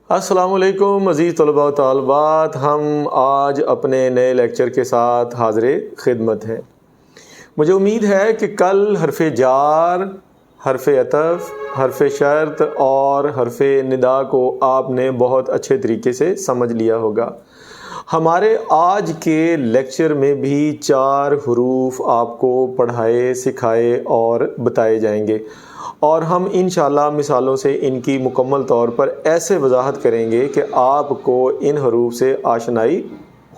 السلام علیکم عزیز طلباء و طالبات، ہم آج اپنے نئے لیکچر کے ساتھ حاضر خدمت ہیں۔ مجھے امید ہے کہ کل حرف جار، حرف عطف، حرف شرط اور حرف ندا کو آپ نے بہت اچھے طریقے سے سمجھ لیا ہوگا۔ ہمارے آج کے لیکچر میں بھی 4 حروف آپ کو پڑھائے، سکھائے اور بتائے جائیں گے، اور ہم انشاءاللہ مثالوں سے ان کی مکمل طور پر ایسے وضاحت کریں گے کہ آپ کو ان حروف سے آشنائی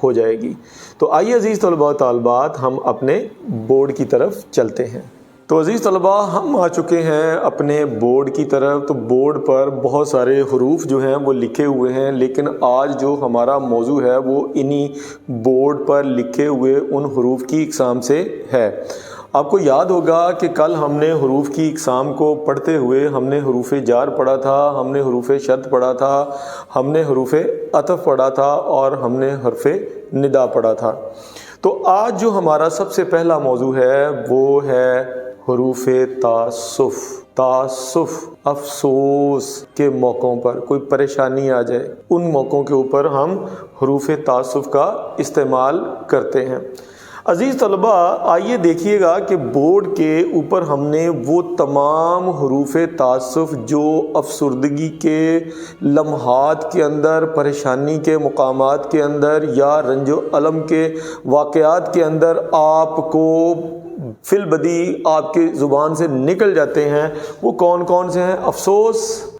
ہو جائے گی۔ تو آئیے عزیز طلباء و طالبات، ہم اپنے بورڈ کی طرف چلتے ہیں۔ تو عزیز طلباء، ہم آ چکے ہیں اپنے بورڈ کی طرف۔ تو بورڈ پر بہت سارے حروف جو ہیں وہ لکھے ہوئے ہیں، لیکن آج جو ہمارا موضوع ہے وہ انہی بورڈ پر لکھے ہوئے ان حروف کی اقسام سے ہے۔ آپ کو یاد ہوگا کہ کل ہم نے حروف کی اقسام کو پڑھتے ہوئے ہم نے حروف جار پڑھا تھا، ہم نے حروف شرط پڑھا تھا، ہم نے حروف عطف پڑھا تھا اور ہم نے حرف ندا پڑھا تھا۔ تو آج جو ہمارا سب سے پہلا موضوع ہے وہ ہے حروف تعسف، افسوس کے موقعوں پر کوئی پریشانی آ جائے، ان موقعوں کے اوپر ہم حروف تعسف کا استعمال کرتے ہیں۔ عزیز طلباء، آئیے دیکھیے گا کہ بورڈ کے اوپر ہم نے وہ تمام حروف تعسف جو افسردگی کے لمحات کے اندر، پریشانی کے مقامات کے اندر یا رنج و الم کے واقعات کے اندر آپ کو فی البدی آپ کی زبان سے نکل جاتے ہیں، وہ کون کون سے ہیں؟ افسوس،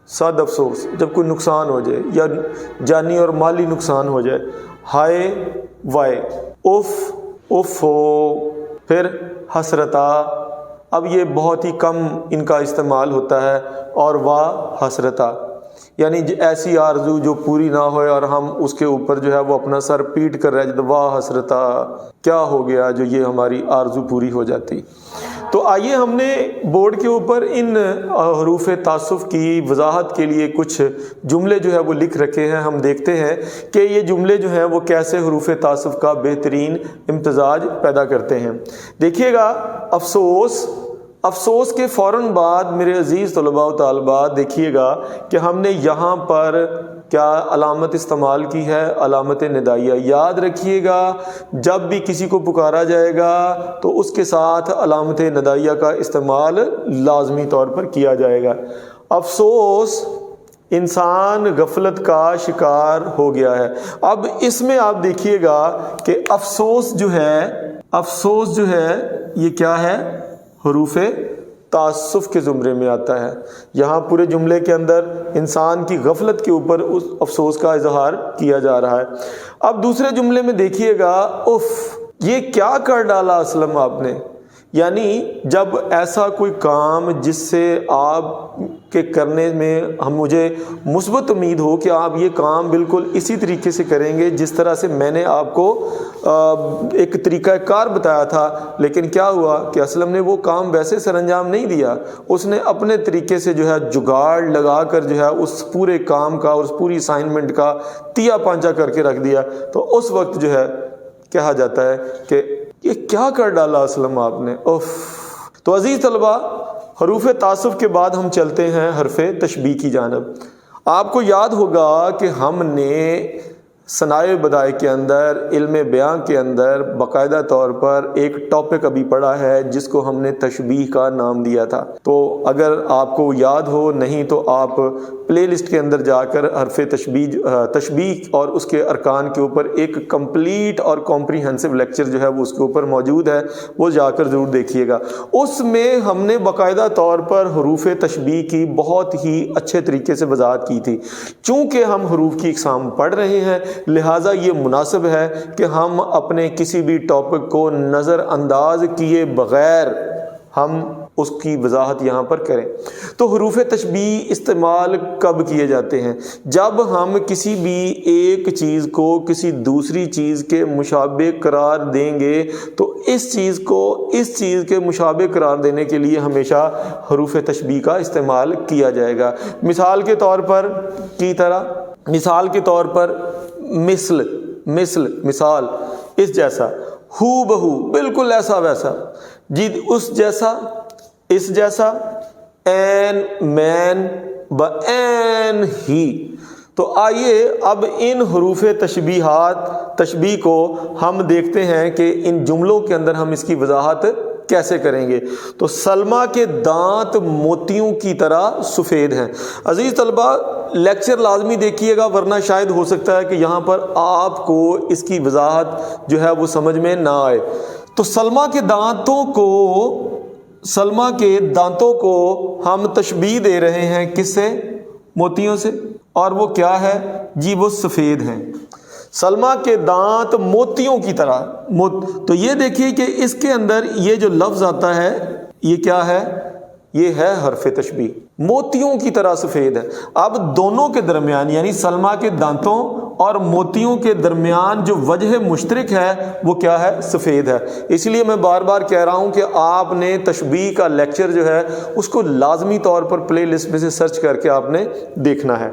صد افسوس جب کوئی نقصان ہو جائے یا جانی اور مالی نقصان ہو جائے، ہائے وائے، اف ہو، پھر حسرتا، اب یہ بہت ہی کم ان کا استعمال ہوتا ہے، اور واہ حسرتا، یعنی ایسی آرزو جو پوری نہ ہوئے اور ہم اس کے اوپر جو ہے وہ اپنا سر پیٹ کر رہ جاتے، واہ حسرتا، کیا ہو گیا جو یہ ہماری آرزو پوری ہو جاتی۔ تو آئیے ہم نے بورڈ کے اوپر ان حروف تعسف کی وضاحت کے لیے کچھ جملے جو ہے وہ لکھ رکھے ہیں۔ ہم دیکھتے ہیں کہ یہ جملے جو ہیں وہ کیسے حروف تعسف کا بہترین امتزاج پیدا کرتے ہیں۔ دیکھیے گا، افسوس کے فوراً بعد میرے عزیز طلباء و طالبات دیکھیے گا کہ ہم نے یہاں پر کیا علامت استعمال کی ہے؟ علامت ندائیہ۔ یاد رکھیے گا، جب بھی کسی کو پکارا جائے گا تو اس کے ساتھ علامت ندائیہ کا استعمال لازمی طور پر کیا جائے گا۔ افسوس، انسان غفلت کا شکار ہو گیا ہے۔ اب اس میں آپ دیکھیے گا کہ افسوس جو ہے یہ کیا ہے؟ حروف تعسف کے زمرے میں آتا ہے۔ یہاں پورے جملے کے اندر انسان کی غفلت کے اوپر اس افسوس کا اظہار کیا جا رہا ہے۔ اب دوسرے جملے میں دیکھیے گا، اف، یہ کیا کر ڈالا اسلم آپ نے، یعنی جب ایسا کوئی کام جس سے آپ کے کرنے میں مجھے مثبت امید ہو کہ آپ یہ کام بالکل اسی طریقے سے کریں گے جس طرح سے میں نے آپ کو ایک طریقہ کار بتایا تھا، لیکن کیا ہوا کہ اسلم نے وہ کام ویسے سر انجام نہیں دیا، اس نے اپنے طریقے سے جو ہے جگاڑ لگا کر جو ہے اس پورے کام کا اور اس پوری اسائنمنٹ کا تیا پانچا کر کے رکھ دیا۔ تو اس وقت جو ہے کہا جاتا ہے کہ یہ کیا کر ڈالا اسلم آپ نے، اف۔ تو عزیز طلباء، حروف تعسف کے بعد ہم چلتے ہیں حرف تشبیہ کی جانب۔ آپ کو یاد ہوگا کہ ہم نے ثنائے بدائع کے اندر، علم بیاں کے اندر باقاعدہ طور پر ایک ٹاپک ابھی پڑھا ہے جس کو ہم نے تشبیہ کا نام دیا تھا۔ تو اگر آپ کو یاد ہو، نہیں تو آپ پلے لسٹ کے اندر جا کر حرف تشبیہ اور اس کے ارکان کے اوپر ایک کمپلیٹ اور کمپریہنسو لیکچر جو ہے وہ اس کے اوپر موجود ہے، وہ جا کر ضرور دیکھیے گا۔ اس میں ہم نے باقاعدہ طور پر حروف تشبیہ کی بہت ہی اچھے طریقے سے وضاحت کی تھی۔ چونکہ ہم حروف کی اقسام پڑھ رہے ہیں، لہٰذا یہ مناسب ہے کہ ہم اپنے کسی بھی ٹاپک کو نظر انداز کیے بغیر ہم اس کی وضاحت یہاں پر کریں۔ تو حروف تشبیہ استعمال کب کیے جاتے ہیں؟ جب ہم کسی بھی ایک چیز کو کسی دوسری چیز کے مشابہ قرار دیں گے تو اس چیز کو اس چیز کے مشابہ قرار دینے کے لیے ہمیشہ حروف تشبیہ کا استعمال کیا جائے گا۔ مثال کے طور پر مثال، اس جیسا، ہو بہو، بالکل ایسا ویسا، جی اس جیسا، اس جیسا، این مین، بعین ہی۔ تو آئیے اب ان حروف تشبیہ کو ہم دیکھتے ہیں کہ ان جملوں کے اندر ہم اس کی وضاحت کیسے کریں گے۔ تو سلمیٰ کے دانت موتیوں کی طرح سفید ہیں۔ عزیز طلبہ لیکچر لازمی دیکھیے گا، ورنہ شاید ہو سکتا ہے کہ یہاں پر آپ کو اس کی وضاحت جو ہے وہ سمجھ میں نہ آئے۔ تو سلمیٰ کے دانتوں کو ہم تشبیہ دے رہے ہیں کس سے؟ موتیوں سے، اور وہ کیا ہے جی؟ وہ سفید ہیں۔ سلمیٰ کے دانت موتیوں کی طرح، تو یہ دیکھیے کہ اس کے اندر یہ جو لفظ آتا ہے یہ کیا ہے؟ یہ ہے حرف تشبیہ، موتیوں کی طرح سفید ہے۔ اب دونوں کے درمیان یعنی سلمیٰ کے دانتوں اور موتیوں کے درمیان جو وجہ مشترک ہے وہ کیا ہے؟ سفید ہے۔ اس لیے میں بار بار کہہ رہا ہوں کہ آپ نے تشبیہ کا لیکچر جو ہے اس کو لازمی طور پر پلے لسٹ میں سے سرچ کر کے آپ نے دیکھنا ہے۔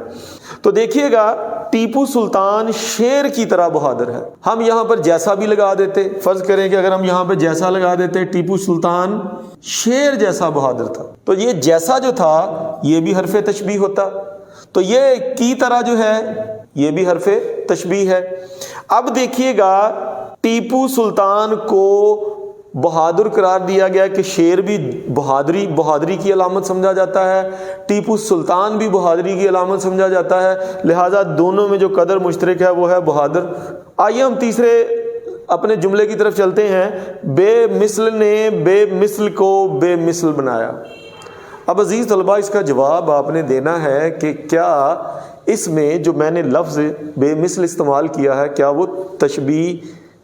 تو دیکھیے گا ٹیپو سلطان شیر کی طرح بہادر ہے۔ ہم یہاں پر جیسا بھی لگا دیتے، فرض کریں کہ اگر ہم یہاں پہ جیسا لگا دیتے، ٹیپو سلطان شیر جیسا بہادر تھا، تو یہ جیسا جو تھا یہ بھی حرف تشبیہ ہوتا، تو یہ کی طرح جو ہے یہ بھی حرف تشبیہ ہے۔ اب دیکھیے گا ٹیپو سلطان کو بہادر قرار دیا گیا کہ شیر بھی بہادری کی علامت سمجھا جاتا ہے، ٹیپو سلطان بھی بہادری کی علامت سمجھا جاتا ہے، لہٰذا دونوں میں جو قدر مشترک ہے وہ ہے بہادر۔ آئیے ہم تیسرے اپنے جملے کی طرف چلتے ہیں۔ بے مثل نے بے مثل کو بے مثل بنایا۔ اب عزیز طلبہ اس کا جواب آپ نے دینا ہے کہ کیا اس میں جو میں نے لفظ بے مثل استعمال کیا ہے کیا وہ تشبیہ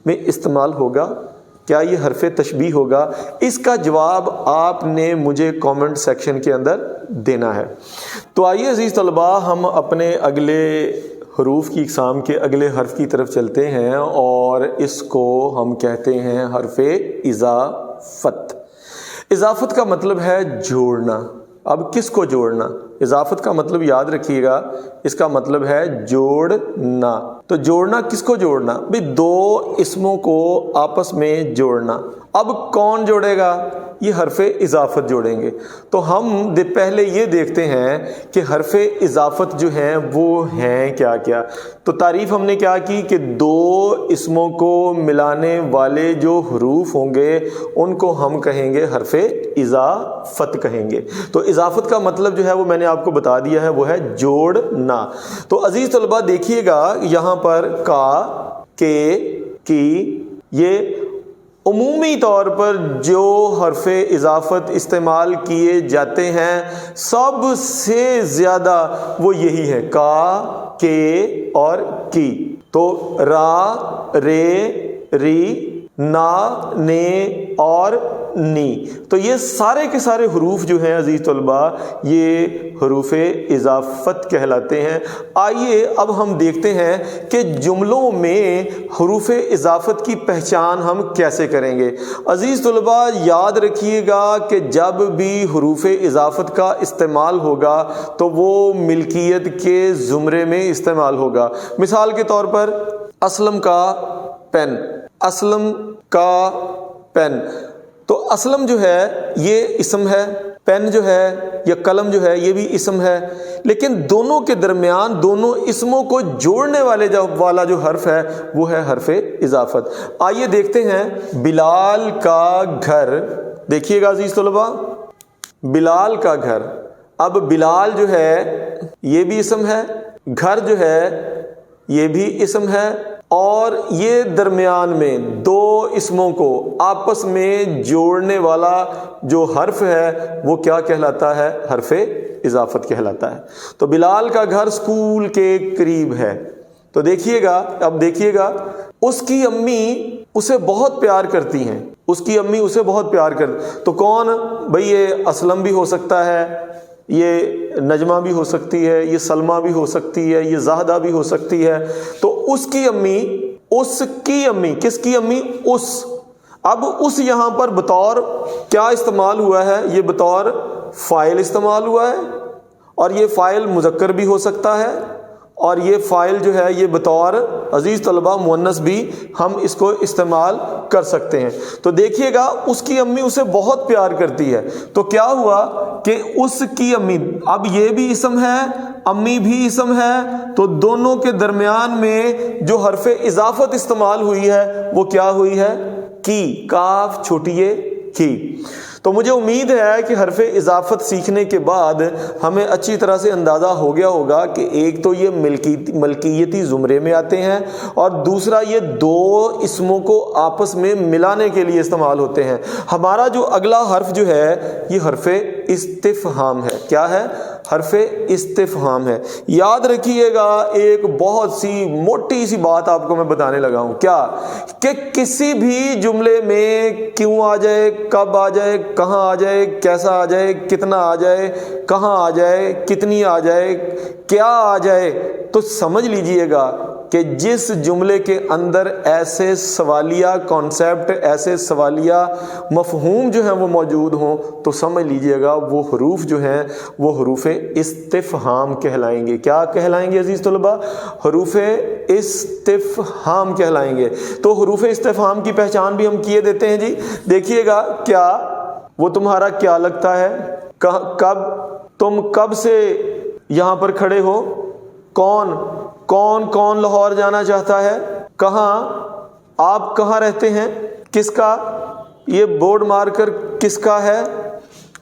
میں استعمال ہوگا؟ کیا یہ حرف تشبیہ ہوگا؟ اس کا جواب آپ نے مجھے کامنٹ سیکشن کے اندر دینا ہے۔ تو آئیے عزیز طلبہ ہم اپنے اگلے حروف کی اقسام کے اگلے حرف کی طرف چلتے ہیں، اور اس کو ہم کہتے ہیں حرف اضافت۔ اضافت کا مطلب ہے جوڑنا۔ اب کس کو جوڑنا؟ اضافت کا مطلب یاد رکھیے گا، اس کا مطلب ہے جوڑنا۔ تو جوڑنا کس کو جوڑنا؟ بھی دو اسموں کو آپس میں جوڑنا۔ اب کون جوڑے گا؟ یہ حرف اضافت جوڑیں گے۔ تو ہم پہلے یہ دیکھتے ہیں کہ حرف اضافت جو ہیں وہ ہیں کیا کیا۔ تو تعریف ہم نے کیا کی کہ دو اسموں کو ملانے والے جو حروف ہوں گے ان کو ہم کہیں گے حرف اضافت کہیں گے۔ تو اضافت کا مطلب جو ہے وہ میں نے آپ کو بتا دیا ہے، وہ ہے جوڑنا۔ تو عزیز طلبہ دیکھیے گا یہاں پر کا، کے، کی، یہ عمومی طور پر جو حرف اضافت استعمال کیے جاتے ہیں سب سے زیادہ وہ یہی ہے، کا، کے اور کی۔ تو را، رے، ری، نا، نے اور نی، تو یہ سارے کے سارے حروف جو ہیں عزیز طلبہ یہ حروف اضافت کہلاتے ہیں۔ آئیے اب ہم دیکھتے ہیں کہ جملوں میں حروف اضافت کی پہچان ہم کیسے کریں گے۔ عزیز طلبہ یاد رکھیے گا کہ جب بھی حروف اضافت کا استعمال ہوگا تو وہ ملکیت کے زمرے میں استعمال ہوگا۔ مثال کے طور پر اسلم کا پین، اسلم کا پین، تو اسلم جو ہے یہ اسم ہے، پین جو ہے یا قلم جو ہے یہ بھی اسم ہے، لیکن دونوں کے درمیان دونوں اسموں کو جوڑنے والا جو حرف ہے وہ ہے حرف اضافت۔ آئیے دیکھتے ہیں بلال کا گھر، دیکھیے گا عزیز طلبہ بلال کا گھر۔ اب بلال جو ہے یہ بھی اسم ہے، گھر جو ہے یہ بھی اسم ہے، اور یہ درمیان میں دو اسموں کو آپس میں جوڑنے والا جو حرف ہے وہ کیا کہلاتا ہے؟ حرف اضافت کہلاتا ہے۔ تو بلال کا گھر سکول کے قریب ہے۔ تو دیکھیے گا، اب دیکھیے گا اس کی امی اسے بہت پیار کرتی ہیں، اس کی امی اسے بہت پیار کرتی، تو کون بھئی؟ یہ اسلم بھی ہو سکتا ہے، یہ نجمہ بھی ہو سکتی ہے، یہ سلمہ بھی ہو سکتی ہے، یہ زاہدہ بھی ہو سکتی ہے۔ تو اس کی امی، اس کی امی، کس کی امی؟ اس۔ اب اس یہاں پر بطور کیا استعمال ہوا ہے؟ یہ بطور فاعل استعمال ہوا ہے، اور یہ فاعل مذکر بھی ہو سکتا ہے اور یہ فائل جو ہے یہ بطور عزیز طلبہ مؤنث بھی ہم اس کو استعمال کر سکتے ہیں۔ تو دیکھیے گا اس کی امی اسے بہت پیار کرتی ہے، تو کیا ہوا کہ اس کی امی، اب یہ بھی اسم ہے امی بھی اسم ہے، تو دونوں کے درمیان میں جو حرف اضافت استعمال ہوئی ہے وہ کیا ہوئی ہے؟ کی، کاف چھوٹی کی۔ تو مجھے امید ہے کہ حرف اضافت سیکھنے کے بعد ہمیں اچھی طرح سے اندازہ ہو گیا ہوگا کہ ایک تو یہ ملکیتی زمرے میں آتے ہیں، اور دوسرا یہ دو اسموں کو آپس میں ملانے کے لیے استعمال ہوتے ہیں۔ ہمارا جو اگلا حرف جو ہے یہ حرف استفہام ہے۔ کیا ہے؟ حرف استفہام ہے۔ یاد رکھیے گا ایک بہت سی موٹی سی بات آپ کو میں بتانے لگا ہوں، کیا کہ کسی بھی جملے میں کیوں آ جائے، کب آ جائے، کہاں آ جائے، کیسا آ جائے، کتنا آ جائے، کہاں آ جائے، کتنی آ جائے، کیا آ جائے، تو سمجھ لیجئے گا کہ جس جملے کے اندر ایسے سوالیہ کانسیپٹ، ایسے سوالیہ مفہوم جو ہیں وہ موجود ہوں، تو سمجھ لیجئے گا وہ حروف جو ہیں وہ حروف استفہام کہلائیں گے۔ کیا کہلائیں گے عزیز طلبہ؟ حروف استفہام کہلائیں گے۔ تو حروف استفہام کی پہچان بھی ہم کیے دیتے ہیں جی۔ دیکھیے گا کیا، وہ تمہارا کیا لگتا ہے، کب، تم کب سے یہاں پر کھڑے ہو، کون کون لاہور جانا چاہتا ہے، کہاں، آپ کہاں رہتے ہیں، کس کا، یہ بورڈ مار کر کس کا ہے،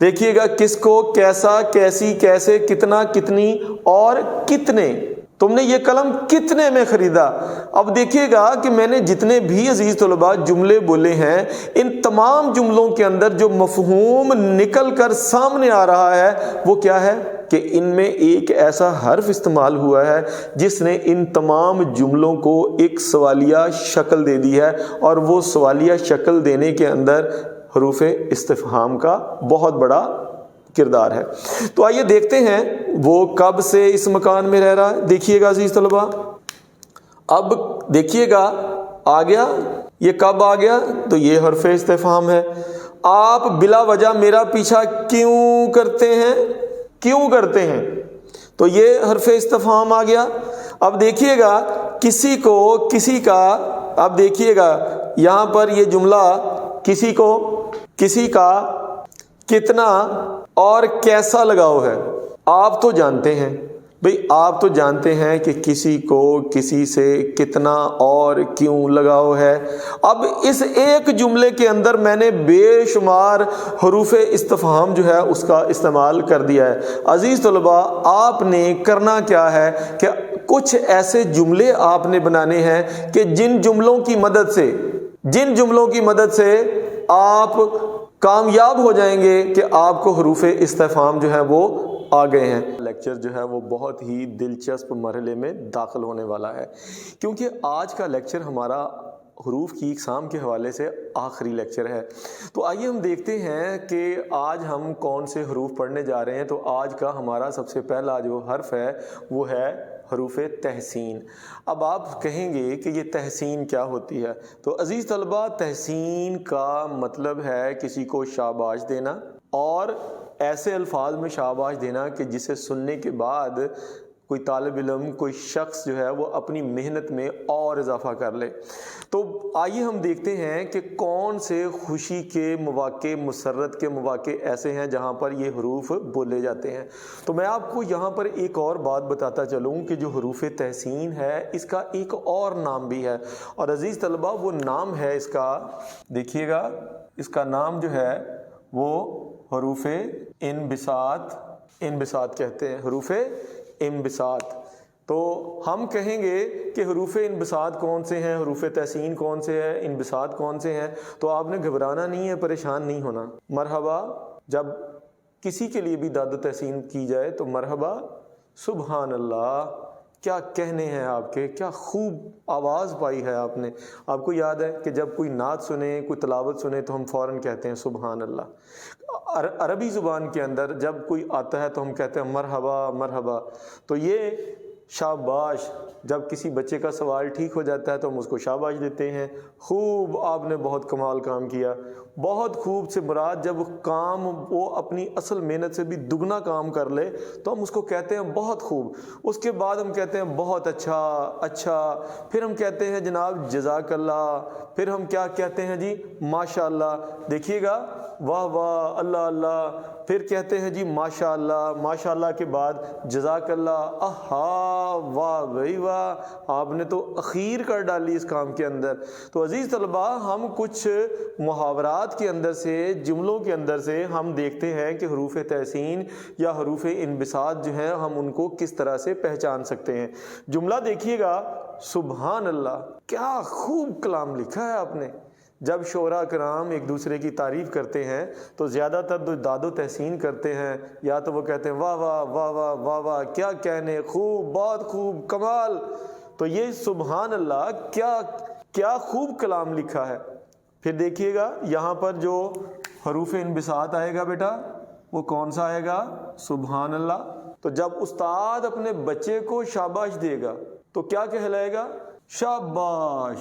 دیکھیے گا کس کو، کیسا، کیسی، کیسے، کتنا، کتنی اور کتنے۔ تم نے یہ قلم کتنے میں خریدا؟ اب دیکھیے گا کہ میں نے جتنے بھی عزیز طلباء جملے بولے ہیں، ان تمام جملوں کے اندر جو مفہوم نکل کر سامنے آ رہا ہے وہ کیا ہے کہ ان میں ایک ایسا حرف استعمال ہوا ہے جس نے ان تمام جملوں کو ایک سوالیہ شکل دے دی ہے، اور وہ سوالیہ شکل دینے کے اندر حروف استفہام کا بہت بڑا کردار ہے۔ تو آئیے دیکھتے ہیں وہ کب سے اس مکان میں رہ رہا ہے۔ دیکھیے گا عزیز طلباء، اب دیکھیے گا آ گیا، یہ کب آ گیا، تو یہ حرف استفہام ہے۔ آپ بلا وجہ میرا پیچھا کیوں کرتے ہیں، کیوں کرتے ہیں، تو یہ حرف استفہام آ گیا۔ اب دیکھیے گا کسی کو، کسی کا، اب دیکھیے گا یہاں پر یہ جملہ کسی کو، کسی کا، کتنا اور کیسا لگاؤ ہے۔ آپ تو جانتے ہیں بھئی، آپ تو جانتے ہیں کہ کسی کو کسی سے کتنا اور کیوں لگاؤ ہے۔ اب اس ایک جملے کے اندر میں نے بے شمار حروف استفہام جو ہے اس کا استعمال کر دیا ہے۔ عزیز طلباء، آپ نے کرنا کیا ہے کہ کچھ ایسے جملے آپ نے بنانے ہیں کہ جن جملوں کی مدد سے آپ کامیاب ہو جائیں گے کہ آپ کو حروف استفہام جو ہے وہ آ گئے ہیں۔ لیکچر جو ہے وہ بہت ہی دلچسپ مرحلے میں داخل ہونے والا ہے، کیونکہ آج کا لیکچر ہمارا حروف کی اقسام کے حوالے سے آخری لیکچر ہے۔ تو آئیے ہم دیکھتے ہیں کہ آج ہم کون سے حروف پڑھنے جا رہے ہیں۔ تو آج کا ہمارا سب سے پہلا جو حرف ہے وہ ہے حروف تحسین۔ اب آپ کہیں گے کہ یہ تحسین کیا ہوتی ہے؟ تو عزیز طلباء، تحسین کا مطلب ہے کسی کو شاباش دینا، اور ایسے الفاظ میں شاباش دینا کہ جسے سننے کے بعد کوئی طالب علم، کوئی شخص جو ہے وہ اپنی محنت میں اور اضافہ کر لے۔ تو آئیے ہم دیکھتے ہیں کہ کون سے خوشی کے مواقع، مسرت کے مواقع ایسے ہیں جہاں پر یہ حروف بولے جاتے ہیں۔ تو میں آپ کو یہاں پر ایک اور بات بتاتا چلوں کہ جو حروف تحسین ہے اس کا ایک اور نام بھی ہے، اور عزیز طلباء وہ نام ہے اس کا، دیکھیے گا اس کا نام جو ہے وہ حروف انبساط کہتے ہیں، حروف انبساط۔ تو ہم کہیں گے کہ حروف انبساط کون سے ہیں، حروف تحسین کون سے ہیں، انبساط کون سے ہیں، تو آپ نے گھبرانا نہیں ہے، پریشان نہیں ہونا۔ مرحبا، جب کسی کے لیے بھی داد و تحسین کی جائے تو مرحبا، سبحان اللہ، کیا کہنے ہیں آپ کے، کیا خوب آواز پائی ہے آپ نے۔ آپ کو یاد ہے کہ جب کوئی نعت سنے، کوئی تلاوت سنے تو ہم فوراً کہتے ہیں سبحان اللہ۔ عربی زبان کے اندر جب کوئی آتا ہے تو ہم کہتے ہیں مرحبا مرحبا۔ تو یہ شاباش، جب کسی بچے کا سوال ٹھیک ہو جاتا ہے تو ہم اس کو شاباش دیتے ہیں، خوب آپ نے بہت کمال کام کیا۔ بہت خوب سے مراد جب کام وہ اپنی اصل محنت سے بھی دگنا کام کر لے تو ہم اس کو کہتے ہیں بہت خوب۔ اس کے بعد ہم کہتے ہیں بہت اچھا، پھر ہم کہتے ہیں جناب جزاک اللہ، پھر ہم کیا کہتے ہیں جی ماشاء اللہ۔ دیکھیے گا، واہ واہ، اللہ اللہ، پھر کہتے ہیں جی ماشاء اللہ، ماشاء اللہ کے بعد جزاک اللہ، آہا، واہ بھائی واہ، آپ نے تو اخیر کر ڈالی اس کام کے اندر۔ تو عزیز طلباء، ہم کچھ محاورات کے اندر سے، جملوں کے اندر سے ہم دیکھتے ہیں کہ حروف تحسین یا حروف انبساط جو ہیں ہم ان کو کس طرح سے پہچان سکتے ہیں۔ جملہ دیکھیے گا، سبحان اللہ، کیا خوب کلام لکھا ہے آپ نے۔ جب شعراء کرام ایک دوسرے کی تعریف کرتے ہیں تو زیادہ تر جو داد و تحسین کرتے ہیں یا تو وہ کہتے ہیں واہ واہ واہ واہ واہ واہ، کیا کہنے، خوب، بہت خوب، کمال۔ تو یہ سبحان اللہ، کیا خوب کلام لکھا ہے۔ پھر دیکھیے گا یہاں پر جو حروف انبساط آئے گا بیٹا، وہ کون سا آئے گا؟ سبحان اللہ۔ تو جب استاد اپنے بچے کو شاباش دے گا تو کیا کہلائے گا؟ شاباش۔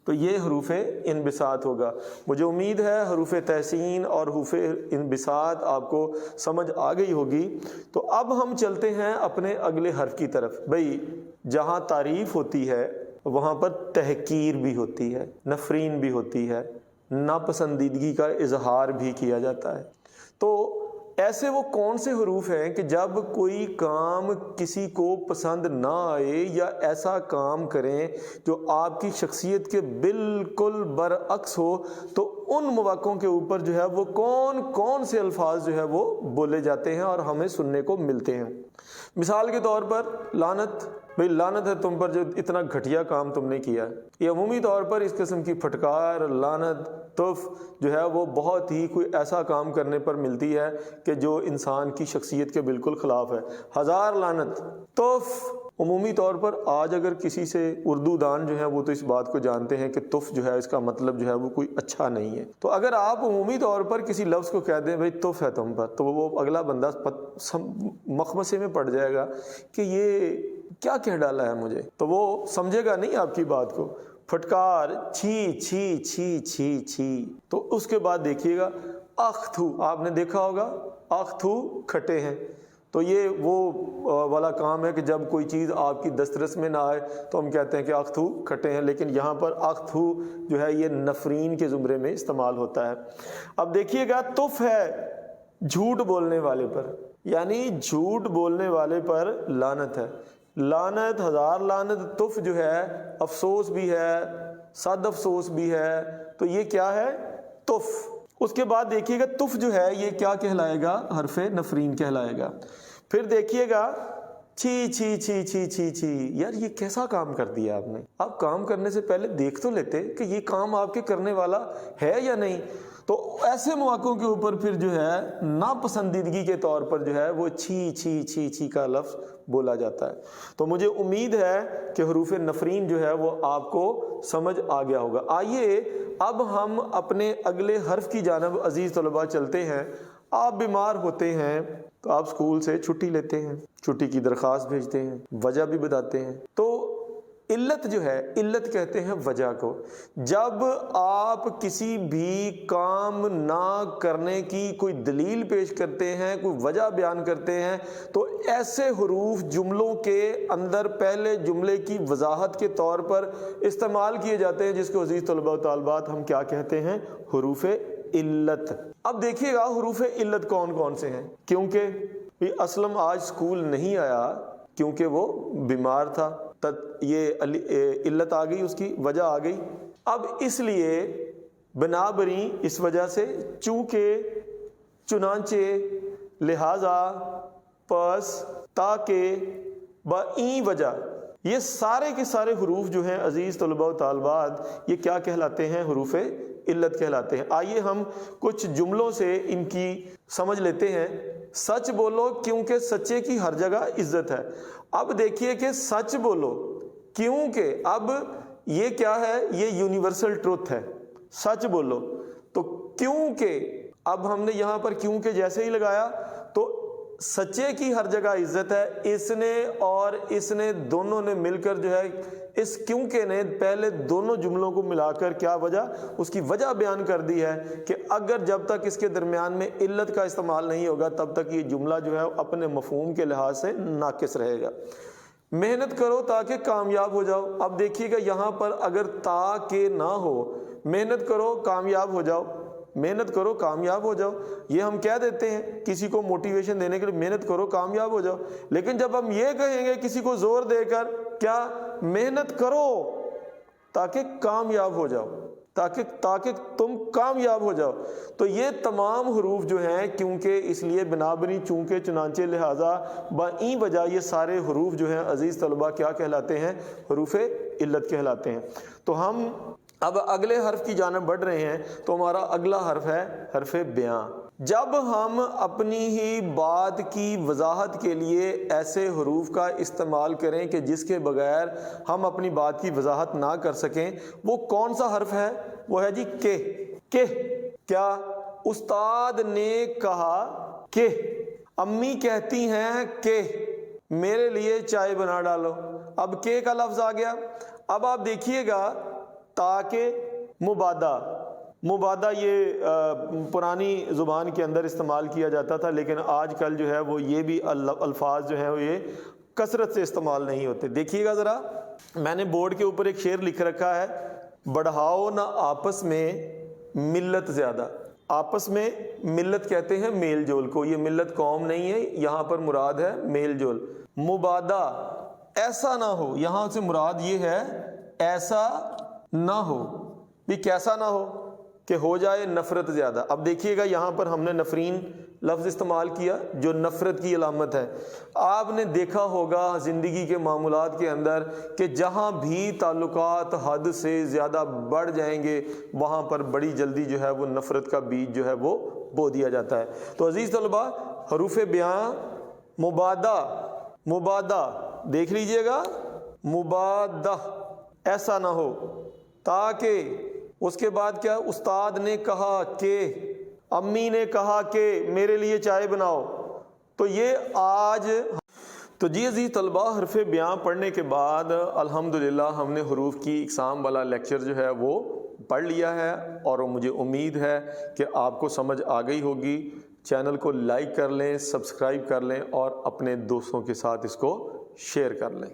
تو یہ حروف انبساط ہوگا۔ مجھے امید ہے حروف تحسین اور حروف انبساط آپ کو سمجھ آ گئی ہوگی۔ تو اب ہم چلتے ہیں اپنے اگلے حرف کی طرف۔ بھئی جہاں تعریف ہوتی ہے وہاں پر تحقیر بھی ہوتی ہے، نفرین بھی ہوتی ہے، ناپسندیدگی کا اظہار بھی کیا جاتا ہے۔ تو ایسے وہ کون سے حروف ہیں کہ جب کوئی کام کسی کو پسند نہ آئے یا ایسا کام کریں جو آپ کی شخصیت کے بالکل برعکس ہو تو ان مواقعوں کے اوپر جو ہے وہ کون سے الفاظ جو ہے وہ بولے جاتے ہیں اور ہمیں سننے کو ملتے ہیں۔ مثال کے طور پر لعنت، بھئی لعنت ہے تم پر جو اتنا گھٹیا کام تم نے کیا ہے۔ یہ عمومی طور پر اس قسم کی پھٹکار، لعنت، تف جو ہے وہ بہت ہی کوئی ایسا کام کرنے پر ملتی ہے کہ جو انسان کی شخصیت کے بالکل خلاف ہے۔ ہزار لعنت، تف۔ عمومی طور پر آج اگر کسی سے اردو دان جو ہے وہ تو اس بات کو جانتے ہیں کہ تف جو ہے اس کا مطلب جو ہے وہ کوئی اچھا نہیں ہے۔ تو اگر آپ عمومی طور پر کسی لفظ کو کہہ دیں بھئی تف ہے تم پر، تو وہ اگلا بندہ مخمصے میں پڑ جائے گا کہ یہ کیا کہہ ڈالا ہے مجھے، تو وہ سمجھے گا نہیں آپ کی بات کو۔ پھٹکار، چھی چھی چھی چھی چھی۔ تو اس کے بعد دیکھیے گا اخ تھو، آپ نے دیکھا ہوگا اخ تھو کھٹے ہیں۔ تو یہ وہ والا کام ہے کہ جب کوئی چیز آپ کی دسترس میں نہ آئے تو ہم کہتے ہیں کہ اخ تھو کھٹے ہیں، لیکن یہاں پر اخ تھو جو ہے یہ نفرین کے زمرے میں استعمال ہوتا ہے۔ اب دیکھیے گا تف ہے جھوٹ بولنے والے پر، یعنی جھوٹ بولنے والے پر لعنت ہے۔ لعنت، ہزار لعنت، تف جو ہے افسوس بھی ہے، صد افسوس بھی ہے۔ تو یہ کیا ہے؟ تف۔ اس کے بعد دیکھیے گا تف جو ہے یہ کیا کہلائے گا؟ حرف نفرین کہلائے گا۔ پھر دیکھیے گا چھی چھی چھی چھی چھی چھی۔ یار یہ کیسا کام کر دیا آپ نے؟ آپ کام کرنے سے پہلے دیکھ تو لیتے کہ یہ کام آپ کے کرنے والا ہے یا نہیں۔ تو ایسے مواقعوں کے اوپر پھر جو ہے ناپسندیدگی کے طور پر جو ہے وہ چھی چھی چھی چھی کا لفظ بولا جاتا ہے۔ تو مجھے امید ہے کہ حروف نفرین جو ہے وہ آپ کو سمجھ آ گیا ہوگا۔ آئیے اب ہم اپنے اگلے حرف کی جانب عزیز طلباء چلتے ہیں۔ آپ بیمار ہوتے ہیں تو آپ اسکول سے چھٹی لیتے ہیں، چھٹی کی درخواست بھیجتے ہیں، وجہ بھی بتاتے ہیں۔ تو علت جو ہے، علت کہتے ہیں وجہ کو۔ جب آپ کسی بھی کام نہ کرنے کی کوئی دلیل پیش کرتے ہیں، کوئی وجہ بیان کرتے ہیں، تو ایسے حروف جملوں کے اندر پہلے جملے کی وضاحت کے طور پر استعمال کیے جاتے ہیں، جس کو عزیز طلباء و طالبات ہم کیا کہتے ہیں؟ حروف علت۔ اب دیکھیے گا حروف علت کون کون سے ہیں۔ کیونکہ اسلم آج اسکول نہیں آیا کیونکہ وہ بیمار تھا، یہ علت آ گئی، اس کی وجہ آ گئی۔ اب اس لیے بنا بری اس وجہ سے، چونکہ، چنانچہ، لہذا، پس، تاکہ، بائیں وجہ، یہ سارے کے سارے حروف جو ہیں عزیز طلباء و طالبات یہ کیا کہلاتے ہیں؟ حروف علت کہلاتے ہیں۔ آئیے ہم کچھ جملوں سے ان کی سمجھ لیتے ہیں۔ سچ بولو کیونکہ سچے کی ہر جگہ عزت ہے۔ اب دیکھیے کہ سچ بولو کیونکہ، اب یہ کیا ہے؟ یہ یونیورسل ٹروتھ ہے، سچ بولو۔ تو کیونکہ اب ہم نے یہاں پر کیونکہ جیسے ہی لگایا تو سچے کی ہر جگہ عزت ہے، اس نے اور اس نے دونوں نے مل کر جو ہے اس کیونکہ نے پہلے دونوں جملوں کو ملا کر کیا وجہ، اس کی وجہ بیان کر دی ہے کہ اگر جب تک اس کے درمیان میں علت کا استعمال نہیں ہوگا تب تک یہ جملہ جو ہے اپنے مفہوم کے لحاظ سے ناقص رہے گا۔ محنت کرو تاکہ کامیاب ہو جاؤ، اب دیکھیے گا یہاں پر اگر تاکہ نہ ہو، محنت کرو کامیاب ہو جاؤ، محنت کرو کامیاب ہو جاؤ، یہ ہم کہہ دیتے ہیں کسی کو موٹیویشن دینے کے لیے محنت کرو کامیاب ہو جاؤ، لیکن جب ہم یہ کہیں گے کسی کو زور دے کر کیا محنت کرو تاکہ کامیاب ہو جاؤ، تاکہ تم کامیاب ہو جاؤ، تو یہ تمام حروف جو ہیں کیونکہ اس لیے بنا بنی چونکہ چنانچہ لہٰذا بائیں وجہ یہ سارے حروف جو ہیں عزیز طلبہ کیا کہلاتے ہیں؟ حروف علت کہلاتے ہیں۔ تو ہم اب اگلے حرف کی جانب بڑھ رہے ہیں، تو ہمارا اگلا حرف ہے حرف بیاں۔ جب ہم اپنی ہی بات کی وضاحت کے لیے ایسے حروف کا استعمال کریں کہ جس کے بغیر ہم اپنی بات کی وضاحت نہ کر سکیں، وہ کون سا حرف ہے؟ وہ ہے جی کہ کیا استاد نے کہا کہ، امی کہتی ہیں کہ میرے لیے چائے بنا ڈالو، اب کہ کا لفظ آ گیا۔ اب آپ دیکھیے گا تاکہ مبادہ یہ پرانی زبان کے اندر استعمال کیا جاتا تھا، لیکن آج کل جو ہے وہ یہ بھی الفاظ جو ہیں وہ یہ کثرت سے استعمال نہیں ہوتے۔ دیکھیے گا ذرا، میں نے بورڈ کے اوپر ایک شعر لکھ رکھا ہے، بڑھاؤ نہ آپس میں ملت زیادہ۔ آپس میں ملت کہتے ہیں میل جول کو، یہ ملت قوم نہیں ہے، یہاں پر مراد ہے میل جول۔ مبادہ ایسا نہ ہو، یہاں سے مراد یہ ہے ایسا نہ ہو، بھی کیسا نہ ہو کہ ہو جائے نفرت زیادہ۔ اب دیکھیے گا یہاں پر ہم نے نفرین لفظ استعمال کیا جو نفرت کی علامت ہے۔ آپ نے دیکھا ہوگا زندگی کے معاملات کے اندر کہ جہاں بھی تعلقات حد سے زیادہ بڑھ جائیں گے وہاں پر بڑی جلدی جو ہے وہ نفرت کا بیج جو ہے وہ بو دیا جاتا ہے۔ تو عزیز طلبہ، حروف بیاں مبادہ دیکھ لیجئے گا، مبادہ ایسا نہ ہو، تاکہ اس کے بعد کیا، استاد نے کہا کہ، امی نے کہا کہ میرے لیے چائے بناؤ، تو یہ آج تو جی عزیز طلبہ، حرف بیاں پڑھنے کے بعد الحمدللہ ہم نے حروف کی اقسام والا لیکچر جو ہے وہ پڑھ لیا ہے، اور مجھے امید ہے کہ آپ کو سمجھ آ گئی ہوگی۔ چینل کو لائک کر لیں، سبسکرائب کر لیں اور اپنے دوستوں کے ساتھ اس کو شیئر کر لیں۔